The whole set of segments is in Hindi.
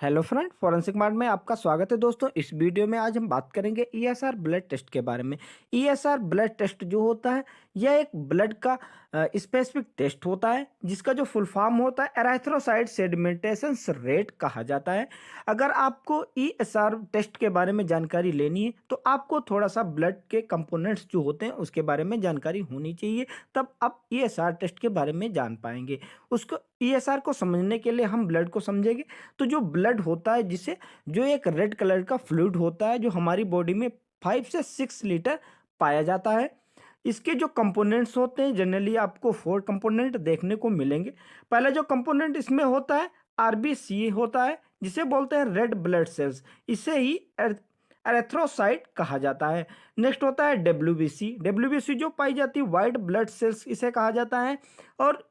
हेलो फ्रेंड, फॉरेंसिक मार्ट में आपका स्वागत है दोस्तों। इस वीडियो में आज हम बात करेंगे ईएसआर ब्लड टेस्ट के बारे में। ईएसआर ब्लड टेस्ट जो होता है यह एक ब्लड का स्पेसिफिक टेस्ट होता है जिसका जो फुल फॉर्म होता है एराथ्रोसाइट सेडिमेंटेशन रेट कहा जाता है। अगर आपको ईएसआर टेस्ट के बारे में जानकारी लेनी है तो आपको थोड़ा सा ब्लड के कंपोनेंट्स जो होते हैं उसके बारे में जानकारी होनी चाहिए, तब आप ईएसआर टेस्ट के बारे में जान पाएंगे। उसको ईएसआर को समझने के लिए हम ब्लड को समझेंगे। तो जो ब्लड होता है जिसे जो एक रेड कलर का फ्लूइड होता है जो हमारी बॉडी में 5 से 6 लीटर पाया जाता है। इसके जो कंपोनेंट्स होते हैं जनरली आपको 4 कंपोनेंट देखने को मिलेंगे। पहला जो कंपोनेंट इसमें होता है आरबीसी होता है जिसे बोलते हैं रेड ब्लड सेल्स, इसे ही एरेथ्रोसाइट कहा जाता है। नेक्स्ट होता है डब्ल्यूबीसी। डब्ल्यूबीसी जो पाई जाती है वाइट ब्लड सेल्स इसे कहा जाता है। और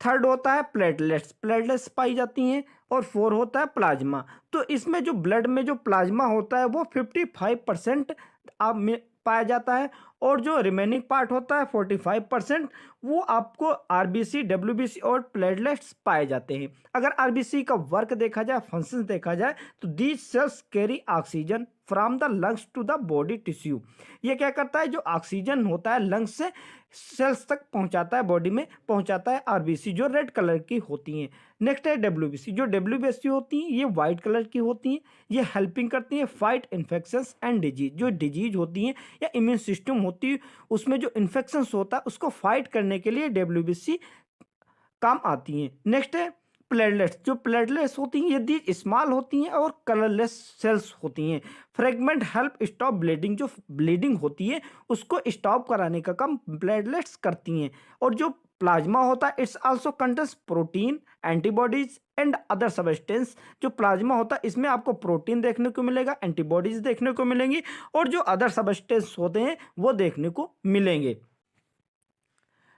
थर्ड होता है प्लेटलेट्स, प्लेटलेट्स पाई जाती हैं। और फोर होता है प्लाज्मा। तो इसमें जो ब्लड में जो प्लाज्मा होता है वो 55% आप में पाया जाता है। और जो रिमेनिंग पार्ट होता है 45% वो आपको आरबीसी, डब्ल्यूबीसी और प्लेटलेट्स पाए जाते हैं। अगर आरबीसी का वर्क देखा जाए, फंक्शन देखा जाए, तो these cells carry oxygen from the lungs to the body tissue. ये क्या करता है, जो ऑक्सीजन होता है लंग्स से सेल्स तक पहुंचाता है, बॉडी में पहुंचाता है आरबीसी जो रेड कलर की होती हैं। नेक्स्ट है डब्ल्यूबीसी। जो डब्ल्यूबीसी होती हैं ये वाइट कलर की होती हैं। ये हेल्पिंग करती हैं फाइट इन्फेक्शंस एंड डिजीज। जो डिजीज होती हैं या इम्यून सिस्टम होती है उसमें जो इन्फेक्शंस होता है उसको फाइट करने के लिए डब्ल्यूबीसी काम आती हैं। नेक्स्ट है प्लेटलेट्स। जो प्लेटलेट्स होती हैं ये दीज स्मॉल होती हैं और कलरलेस सेल्स होती हैं। Fragment help stop bleeding. जो ब्लीडिंग होती है उसको स्टॉप कराने का काम प्लेटलेट्स करती हैं। और जो प्लाज्मा होता है it's also contains protein, antibodies and other substance. जो प्लाज्मा होता है इसमें आपको प्रोटीन देखने को मिलेगा, एंटीबॉडीज देखने को मिलेंगी और जो अदर सबस्टेंस होते हैं वो देखने को मिलेंगे।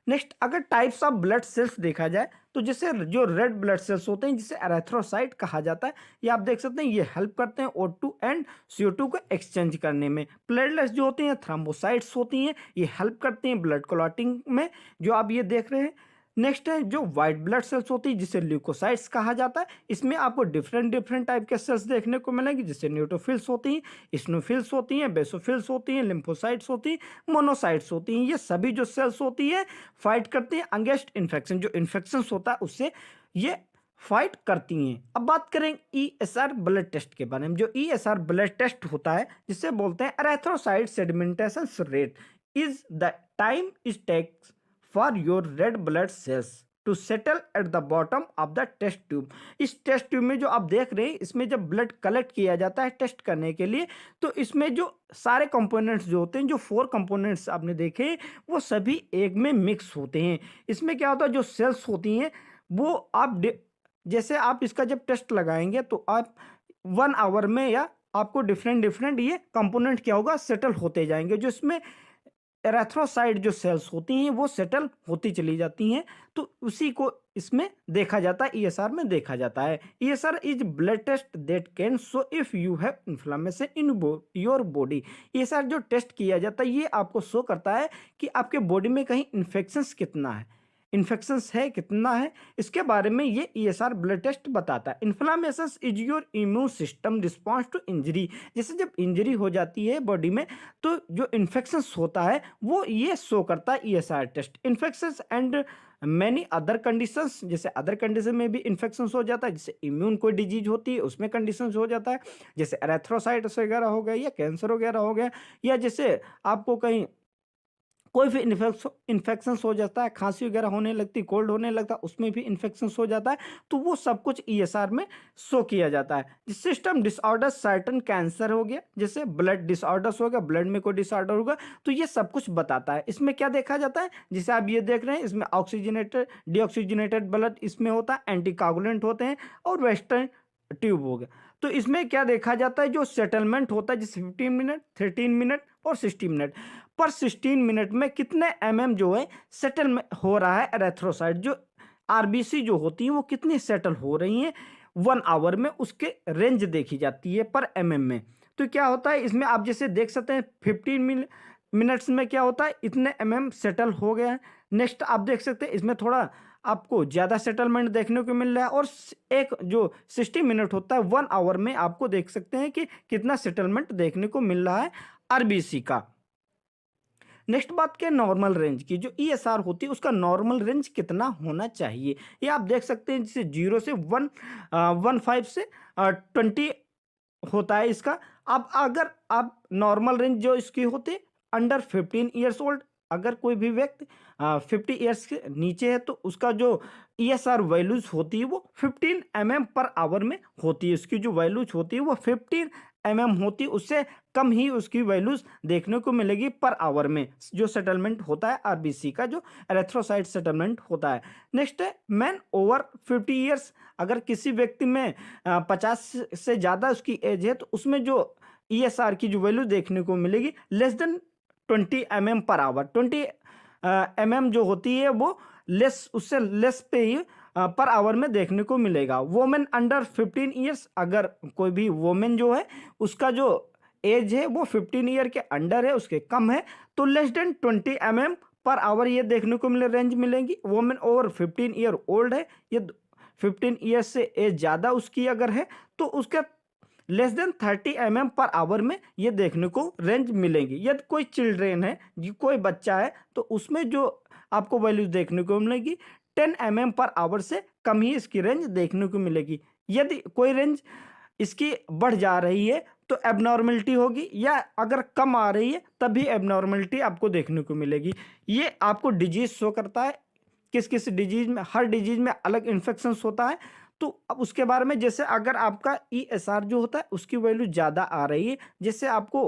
नेक्स्ट अगर टाइप्स ऑफ ब्लड सेल्स देखा जाए तो जैसे जो रेड ब्लड सेल्स होते हैं जिसे एरेथ्रोसाइट कहा जाता है, ये आप देख सकते हैं ये हेल्प करते हैं O2 एंड CO2 को एक्सचेंज करने में। प्लेटलेट्स जो होती हैं थ्रोम्बोसाइट्स होती हैं, ये हेल्प करती हैं ब्लड क्लॉटिंग में, जो आप ये देख रहे हैं। नेक्स्ट है जो वाइट ब्लड सेल्स होती है जिसे ल्यूकोसाइट्स कहा जाता है। इसमें आपको डिफरेंट डिफरेंट टाइप के सेल्स देखने को मिलेंगे, जैसे न्यूट्रोफिल्स होती हैं, इस्नोफिल्स होती हैं, बेसोफिल्स होती हैं, लिम्फोसाइट्स होती हैं, मोनोसाइट्स होती हैं। ये सभी जो सेल्स होती है फाइट करती हैं अगेंस्ट इन्फेक्शन। जो इन्फेक्शन होता है उससे ये फाइट करती हैं। अब बात करें ईएसआर ब्लड टेस्ट के बारे में। जो ईएसआर ब्लड टेस्ट होता है जिसे बोलते हैं erythrocyte sedimentation rate is the time is takes for your red blood cells to settle at the bottom of the test tube. इस टेस्ट ट्यूब में जो आप देख रहे हैं इसमें जब ब्लड कलेक्ट किया जाता है टेस्ट करने के लिए, तो इसमें जो सारे कंपोनेंट्स जो होते हैं, जो 4 कंपोनेंट्स आपने देखे वो सभी एक में मिक्स होते हैं। इसमें क्या होता है, जो सेल्स होती हैं वो आप जैसे आप इसका जब टेस्ट लगाएंगे तो आप 1 आवर में या आपको डिफरेंट डिफरेंट ये कंपोनेंट क्या होगा सेटल होते जाएंगे। जो इसमें एरेथ्रोसाइट जो सेल्स होती हैं वो सेटल होती चली जाती हैं। तो उसी को इसमें देखा जाता है, ईएसआर में देखा जाता है। ESR is blood test that can show if you have inflammation in your body. ESR जो टेस्ट किया जाता है ये आपको शो करता है कि आपके बॉडी में कहीं इन्फेक्शंस कितना है, इन्फेक्शंस है कितना है, इसके बारे में ये ईएसआर ब्लड टेस्ट बताता है। Inflammation is your immune system response to injury. जैसे जब इंजरी हो जाती है बॉडी में तो जो इन्फेक्शंस होता है वो ये शो करता है ESR test. Infections and many other conditions, जैसे अदर कंडीशन में भी इन्फेक्शंस हो जाता है, जैसे इम्यून कोई डिजीज होती है उसमें कंडीशंस हो जाता है, जैसे एरेथ्रोसाइट्स वगैरह हो गया या कैंसर वगैरह हो गया, या जैसे आपको कहीं कोई भी इन्फेक्शंस हो जाता है, खांसी वगैरह होने लगती, कोल्ड होने लगता है, उसमें भी इन्फेक्शंस हो जाता है। तो वो सब कुछ ईएसआर में शो किया जाता है। सिस्टम डिसऑर्डर, सर्टन कैंसर हो गया, जैसे ब्लड डिसऑर्डर्स हो गया, ब्लड में कोई डिसऑर्डर होगा, तो ये सब कुछ बताता है। इसमें क्या देखा जाता है, जैसे आप ये देख रहे हैं इसमें ऑक्सीजनेटेड, डीऑक्सीजनेटेड ब्लड इसमें होता है, एंटीकागुलेंट होते हैं और वेस्टर्न ट्यूब हो गया। तो इसमें क्या देखा जाता है, जो सेटलमेंट होता है जैसे 15 मिनट, 13 मिनट और 60 मिनट। पर 16 मिनट में कितने जो है सेटल हो रहा है एरेथ्रोसाइट, जो आरबीसी जो होती है वो कितनी सेटल हो रही हैं 1 आवर में, उसके रेंज देखी जाती है पर में। तो क्या होता है इसमें आप जैसे देख सकते हैं 15 मिनट्स में क्या होता है इतने सेटल हो गए हैं। नेक्स्ट आप देख सकते हैं इसमें थोड़ा आपको ज़्यादा सेटलमेंट देखने को मिल रहा है, और एक जो 60 मिनट होता है 1 आवर में आपको देख सकते हैं कि कितना सेटलमेंट देखने को मिल रहा है आरबीसी का। नेक्स्ट बात क्या, नॉर्मल रेंज की। जो ईएसआर होती है उसका नॉर्मल रेंज कितना होना चाहिए, ये आप देख सकते हैं। जैसे 0 से 115 से 20 होता है इसका। अब अगर आप नॉर्मल रेंज जो इसकी होती है अंडर 15 ईयर्स ओल्ड, अगर कोई भी व्यक्ति 50 ईयर्स के नीचे है तो उसका जो ईएसआर वैल्यूज होती है वो 15 पर आवर में होती है। उसकी जो वैल्यूज होती है वो 15 होती है, उससे कम ही उसकी वैल्यूज देखने को मिलेगी पर आवर में, जो सेटलमेंट होता है आरबीसी का, जो एरेथ्रोसाइट सेटलमेंट होता है। नेक्स्ट है मैन ओवर 50 ईयर्स। अगर किसी व्यक्ति में 50 से ज़्यादा उसकी एज है तो उसमें जो ईएसआर की जो वैल्यू देखने को मिलेगी लेस देन 20 पर आवर। 20 जो होती है वो लेस, उससे लेस पे ही पर आवर में देखने को मिलेगा। वोमेन अंडर 15 ईयर्स, अगर कोई भी वोमेन जो है उसका जो एज है वो 15 ईयर के अंडर है, उसके कम है, तो लेस देन 20 पर आवर ये देखने को मिले रेंज मिलेगी। वोमेन ओवर 15 ईयर ओल्ड है, ये 15 ईयर से एज ज़्यादा उसकी अगर है तो उसका लेस देन 30 पर आवर में ये देखने को रेंज मिलेंगी। यदि कोई चिल्ड्रेन है, कोई बच्चा है, तो उसमें जो आपको वैल्यूज देखने को मिलेगी 10 पर आवर से कम ही इसकी रेंज देखने को मिलेगी। यदि कोई रेंज इसकी बढ़ जा रही है तो एबनॉर्मलिटी होगी, या अगर कम आ रही है तभी एबनॉर्मलिटी आपको देखने को मिलेगी। ये आपको डिजीज शो करता है, किस किस डिजीज में, हर डिजीज में अलग इन्फेक्शन होता है। तो अब उसके बारे में, जैसे अगर आपका ईएसआर जो होता है उसकी वैल्यू ज़्यादा आ रही है, जैसे आपको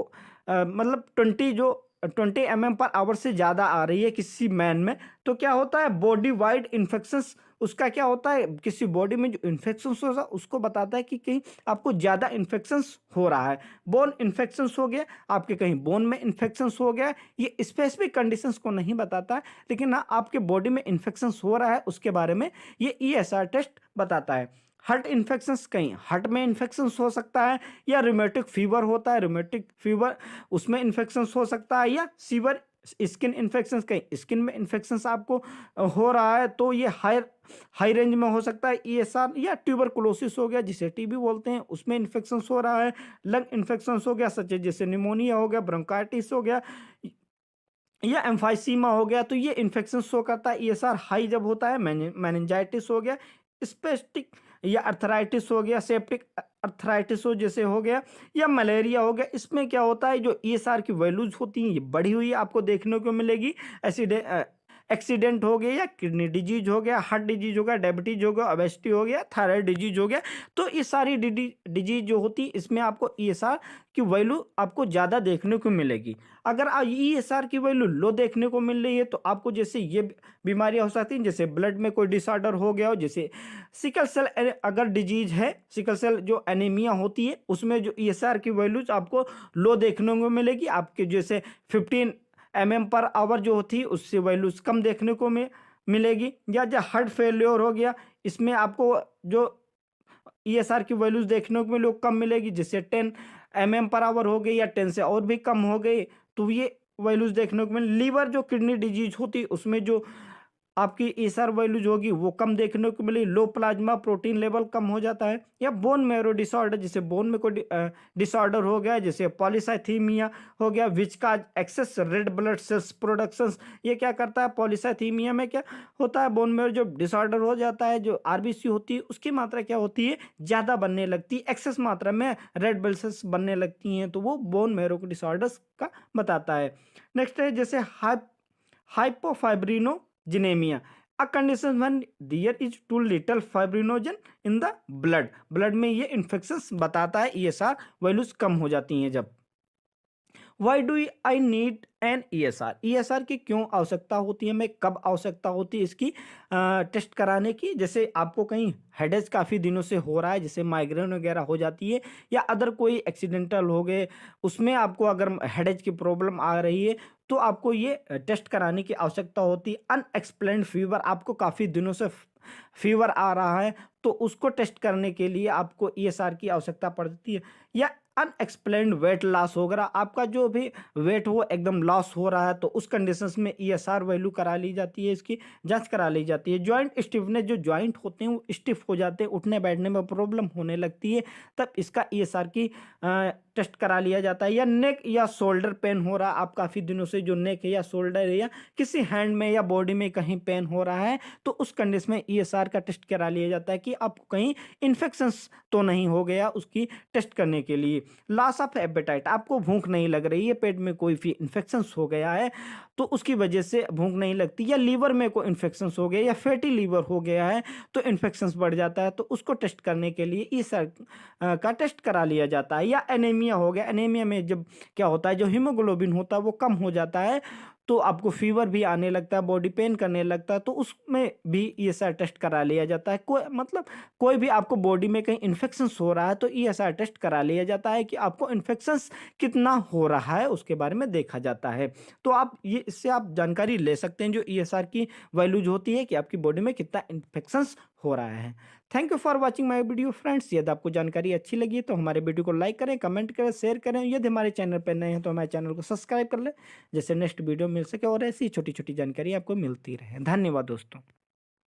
मतलब 20 पर आवर से ज़्यादा आ रही है किसी मैन में, तो क्या होता है बॉडी वाइड इन्फेक्शंस, उसका क्या होता है किसी बॉडी में जो इन्फेक्शंस होता है उसको बताता है कि कहीं आपको ज़्यादा इन्फेक्शंस हो रहा है। बोन इन्फेक्शंस हो गया, आपके कहीं बोन में इन्फेक्शंस हो गया, ये स्पेसिफिक कंडीशंस को नहीं बताता है, लेकिन हाँ आपके बॉडी में इन्फेक्शंस हो रहा है उसके बारे में ये ईएसआर टेस्ट बताता है। हार्ट इन्फेक्शंस, कहीं हार्ट में इन्फेक्शंस हो सकता है, या रूमेटिक फीवर होता है, रूमेटिक फीवर उसमें इन्फेक्शंस हो सकता है, या सीवर स्किन इन्फेक्शंस, कहीं स्किन में इन्फेक्शंस आपको हो रहा है तो ये हाई रेंज में हो सकता है ईएसआर। या ट्यूबरकुलोसिस हो गया जिसे टीबी बोलते हैं, उसमें इन्फेक्शंस हो रहा है। लंग इन्फेक्शंस हो गया सच जैसे निमोनिया हो गया, ब्रोंकाइटिस हो गया, या एम्फाइसीमा हो गया, तो ये इन्फेक्शन शो करता है ईएसआर हाई जब होता है। मेनिंजाइटिस हो गया, स्पेस्टिक या अर्थराइटिस हो गया, सेप्टिक अर्थराइटिस हो जैसे हो गया, या मलेरिया हो गया। इसमें क्या होता है जो ईएसआर की वैल्यूज होती हैं ये बढ़ी हुई आपको देखने को मिलेगी। एक्सीडेंट हो गया, या किडनी डिजीज हो गया, हार्ट डिजीज हो गया, डायबिटीज हो गया, ओबेसिटी हो गया, थायराइड डिजीज हो गया, तो ये सारी डिजीज जो होती है इसमें आपको ईएसआर की वैल्यू आपको ज़्यादा देखने को मिलेगी। अगर ईएसआर की वैल्यू लो देखने को मिल रही है तो आपको जैसे ये बीमारियां हो सकती हैं, जैसे ब्लड में कोई डिसऑर्डर हो गया हो, जैसे सिकल सेल अगर डिजीज है, सिकल सेल जो एनीमिया होती है उसमें जो ईएसआर की वैल्यूज आपको लो देखने को मिलेगी। आपके जैसे 15 पर आवर जो होती है उससे वैल्यूज कम देखने को मिलेगी। या जो हार्ट फेल्योर हो गया, इसमें आपको जो ईएसआर की वैल्यूज देखने को मिले कम मिलेगी, जैसे 10 पर आवर हो गई, या 10 से और भी कम हो गई, तो ये वैल्यूज देखने को मिले। लीवर जो किडनी डिजीज होती है उसमें जो आपकी ईएसआर वैल्यूज होगी वो कम देखने को मिली। लो प्लाज्मा प्रोटीन लेवल कम हो जाता है। या बोन मैरो डिसऑर्डर, जैसे बोन में कोई डिसऑर्डर हो गया, जैसे पॉलीसाइथीमिया हो गया which cause excess red blood cells production. ये क्या करता है, पॉलीसाइथीमिया में क्या होता है, बोन मैरो जो डिसऑर्डर हो जाता है, जो आरबीसी होती है उसकी मात्रा क्या होती है ज़्यादा बनने लगती है, एक्सेस मात्रा में रेड ब्लड सेल्स बनने लगती हैं, तो वो बोन मैरो के डिसऑर्डर्स का बताता है। नेक्स्ट है जैसे हाइपोफाइब्रिनोजेनेमिया, a condition when there is too little fibrinogen in the blood में ये इन्फेक्शंस बताता है, ईएसआर वैल्यूज कम हो जाती हैं जब। Why do I need an ESR, ESR की क्यों आवश्यकता होती है, हमें कब आवश्यकता होती है इसकी टेस्ट कराने की। जैसे आपको कहीं हेडेज काफ़ी दिनों से हो रहा है, जैसे माइग्रेन वगैरह हो जाती है, या अदर कोई एक्सीडेंटल हो गए उसमें आपको अगर हेडेज की प्रॉब्लम आ रही है तो आपको ये टेस्ट कराने की आवश्यकता होती है। अनएक्सप्लेन्ड फीवर, आपको काफ़ी दिनों से फीवर आ रहा है तो उसको टेस्ट करने के लिए आपको ईएसआर की आवश्यकता पड़ती है। या अनएक्सप्लेन्ड वेट लॉस हो रहा, आपका जो भी वेट वो एकदम लॉस हो रहा है, तो उस कंडीशंस में ईएसआर वैल्यू करा ली जाती है, इसकी जांच करा ली जाती है। जॉइंट स्टिफनेस, जो जॉइंट होते हैं वो स्टिफ हो जाते हैं, उठने बैठने में प्रॉब्लम होने लगती है, तब इसका ईएसआर की टेस्ट करा लिया जाता है। या नेक या शोल्डर पेन हो रहा, आप काफ़ी दिनों से जो नेक है या शोल्डर है या किसी हैंड में या बॉडी में कहीं पेन हो रहा है, तो उस कंडीशन में ईएसआर का टेस्ट करा लिया जाता है कि आपको कहीं इन्फेक्शंस तो नहीं हो गया, उसकी टेस्ट करने के लिए। लॉस ऑफ एपेटाइट, आपको भूख नहीं लग रही है, पेट में कोई भी इन्फेक्शंस हो गया है तो उसकी वजह से भूख नहीं लगती, या लीवर में कोई इन्फेक्शंस हो गया या फैटी लीवर हो गया है तो इन्फेक्शंस बढ़ जाता है, तो उसको टेस्ट करने के लिए ईएसआर का टेस्ट करा लिया जाता है। या एनीमिया हो गया, एनीमिया में जब क्या होता है, जो हीमोग्लोबिन होता है वो कम हो जाता है, तो आपको फीवर भी आने लगता है, बॉडी पेन करने लगता है, तो उसमें भी ईएसआर टेस्ट करा लिया जाता है। कोई मतलब कोई भी आपको बॉडी में कहीं इन्फेक्शंस हो रहा है तो ईएसआर टेस्ट करा लिया जाता है कि आपको इन्फेक्शंस कितना हो रहा है, उसके बारे में देखा जाता है। तो आप ये इससे आप जानकारी ले सकते हैं, जो ईएसआर की वैल्यू जो होती है कि आपकी बॉडी में कितना इन्फेक्शंस हो रहा है। Thank you for watching my video friends. यदि आपको जानकारी अच्छी लगी है तो हमारे वीडियो को लाइक करें, कमेंट करें, शेयर करें। यदि हमारे चैनल पर नए हैं तो हमारे चैनल को सब्सक्राइब कर लें, जैसे नेक्स्ट वीडियो मिल सके और ऐसी छोटी छोटी जानकारी आपको मिलती रहे। धन्यवाद दोस्तों।